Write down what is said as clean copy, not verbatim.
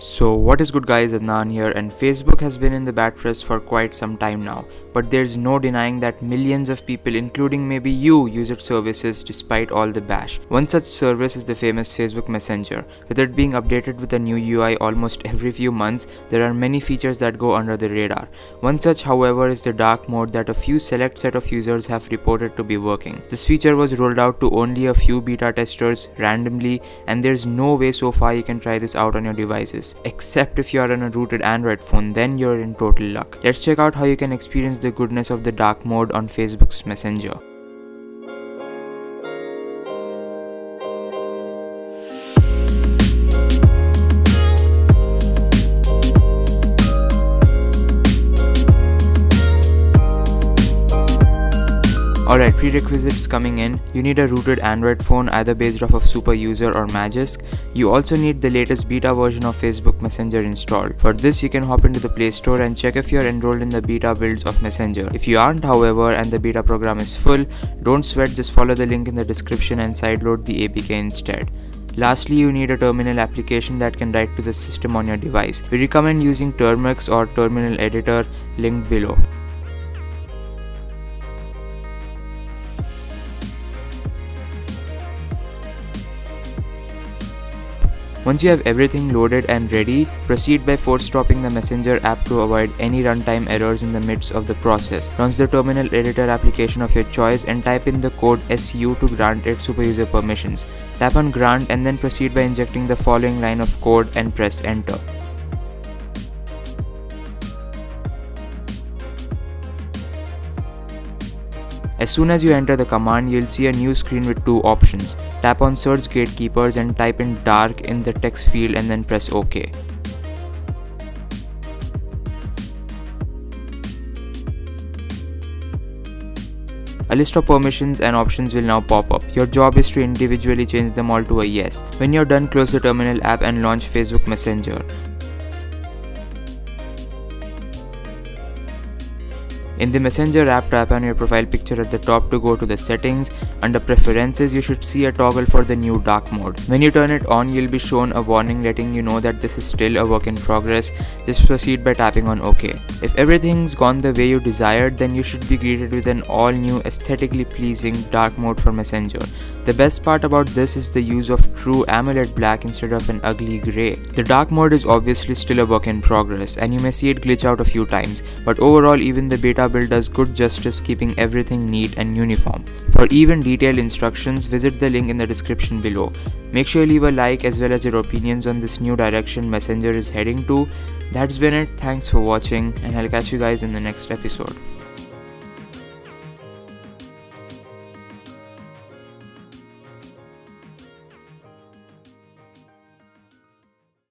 So what is good guys, Adnan here, and Facebook has been in the bad press for quite some time now, but there's no denying that millions of people, including maybe you, use its services despite all the bash. One such service is the famous Facebook Messenger. With it being updated with a new UI almost every few months, there are many features that go under the radar. One such, however, is the dark mode that a few select set of users have reported to be working. This feature was rolled out to only a few beta testers randomly, and there's no way so far you can try this out on your devices. Except if you are on a rooted Android phone, then you're in total luck. Let's check out how you can experience the goodness of the dark mode on Facebook's Messenger. Alright, prerequisites coming in. You need a rooted Android phone either based off of Super User or Magisk. You also need the latest beta version of Facebook Messenger installed. For this, you can hop into the Play Store and check if you're enrolled in the beta builds of Messenger. If you aren't, however, and the beta program is full, don't sweat, just follow the link in the description and sideload the APK instead. Lastly, you need a terminal application that can write to the system on your device. We recommend using Termux or Terminal Editor, linked below. Once you have everything loaded and ready, proceed by force stopping the Messenger app to avoid any runtime errors in the midst of the process. Launch the terminal editor application of your choice and type in the code SU to grant it super user permissions. Tap on grant and then proceed by injecting the following line of code and press enter. As soon as you enter the command, you'll see a new screen with two options. Tap on Search Gatekeepers and type in dark in the text field and then press OK. A list of permissions and options will now pop up. Your job is to individually change them all to a yes. When you're done, close the terminal app and launch Facebook Messenger. In the Messenger app, tap on your profile picture at the top to go to the settings. Under preferences, you should see a toggle for the new dark mode. When you turn it on, you'll be shown a warning letting you know that this is still a work in progress. Just proceed by tapping on OK. If everything's gone the way you desired, then you should be greeted with an all new aesthetically pleasing dark mode for Messenger. The best part about this is the use of true AMOLED black instead of an ugly grey. The dark mode is obviously still a work in progress and you may see it glitch out a few times, but overall even the beta build does good justice keeping everything neat and uniform. For even detailed instructions, visit the link in the description below. Make sure you leave a like as well as your opinions on this new direction Messenger is heading to. That's been it, thanks for watching and I'll catch you guys in the next episode.